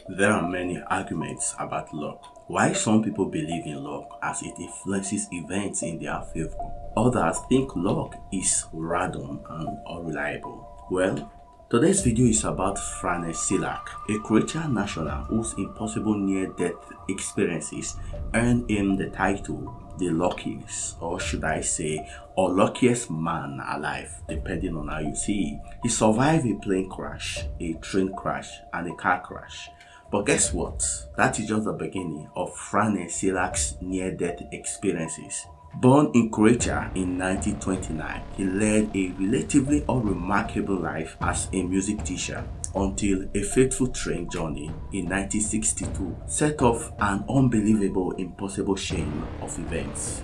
There are many arguments about luck. Why some people believe in luck as it influences events in their favor. Others think luck is random and unreliable. Well, today's video is about Frane Selak, a Croatian national whose impossible near-death experiences earned him the title the luckiest, or should I say, unluckiest man alive, depending on how you see it. He survived a plane crash, a train crash, and a car crash. But guess what? That is just the beginning of Frane Selak's near-death experiences. Born in Croatia in 1929, he led a relatively unremarkable life as a music teacher until a fateful train journey in 1962 set off an unbelievable, impossible chain of events.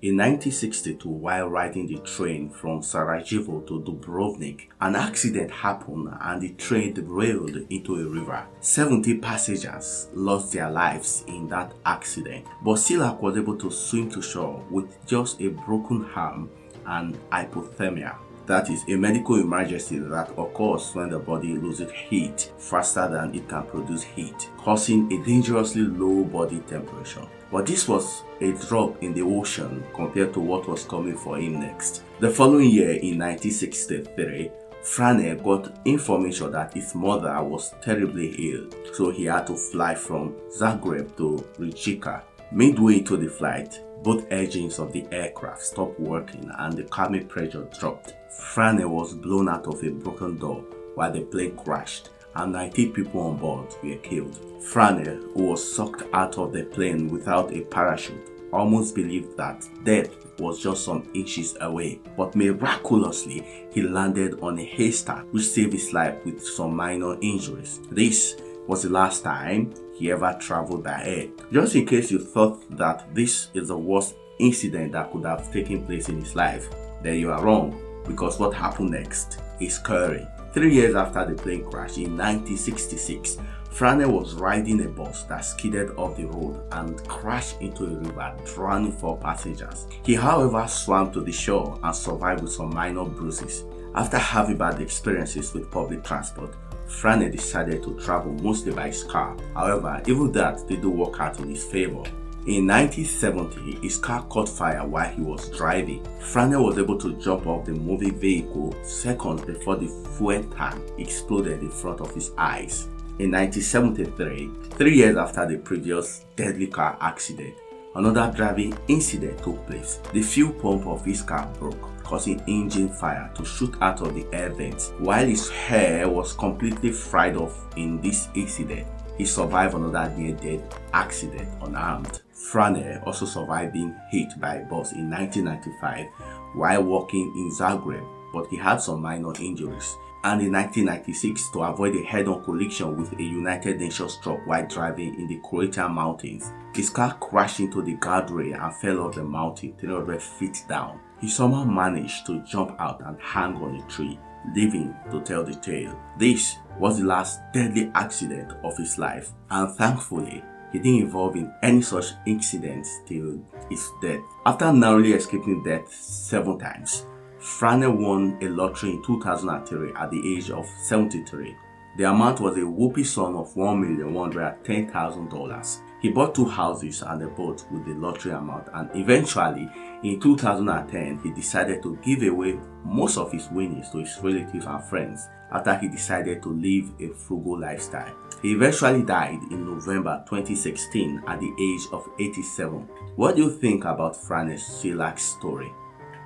In 1962, while riding the train from Sarajevo to Dubrovnik, an accident happened and the train derailed into a river. 70 passengers lost their lives in that accident, but Selak was able to swim to shore with just a broken arm and hypothermia. That is a medical emergency that occurs when the body loses heat faster than it can produce heat, causing a dangerously low body temperature. But this was a drop in the ocean compared to what was coming for him next. The following year in 1963, Frane got information that his mother was terribly ill, so he had to fly from Zagreb to Rijeka. Midway into the flight, both engines of the aircraft stopped working and the cabin pressure dropped. Frane was blown out of a broken door while the plane crashed and 90 people on board were killed. Frane, who was sucked out of the plane without a parachute, almost believed that death was just some inches away, but miraculously he landed on a haystack which saved his life with some minor injuries. This was the last time he ever traveled by air. Just in case you thought that this is the worst incident that could have taken place in his life, then you are wrong, because what happened next is scary. 3 years after the plane crash in 1966, Frane was riding a bus that skidded off the road and crashed into a river, drowning 4 passengers. He, however, swam to the shore and survived with some minor bruises. After having bad experiences with public transport, Frane decided to travel mostly by his car. However, even that didn't work out in his favor. In 1970, his car caught fire while he was driving. Frane was able to jump off the moving vehicle seconds before the fuel tank exploded in front of his eyes. In 1973, 3 years after the previous deadly car accident, another driving incident took place. The fuel pump of his car broke, causing engine fire to shoot out of the air vents. While his hair was completely fried off in this incident, he survived another near-death accident unarmed. Frane also survived being hit by a bus in 1995 while walking in Zagreb, but he had some minor injuries. And in 1996, to avoid a head-on collision with a United Nations truck while driving in the Croatian mountains, his car crashed into the guardrail and fell off the mountain 300 feet down. He somehow managed to jump out and hang on a tree, living to tell the tale. This was the last deadly accident of his life, and thankfully, he didn't involve in any such incidents till his death. After narrowly escaping death 7 times, Frane won a lottery in 2003 at the age of 73. The amount was a whooping sum of $1,110,000. He bought 2 houses and a boat with the lottery amount, and eventually, in 2010, he decided to give away most of his winnings to his relatives and friends after he decided to live a frugal lifestyle. He eventually died in November 2016 at the age of 87. What do you think about Frane Selak's story?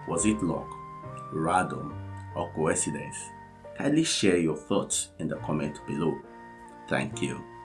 Was it luck, random, or coincidence? Kindly share your thoughts in the comment below. Thank you.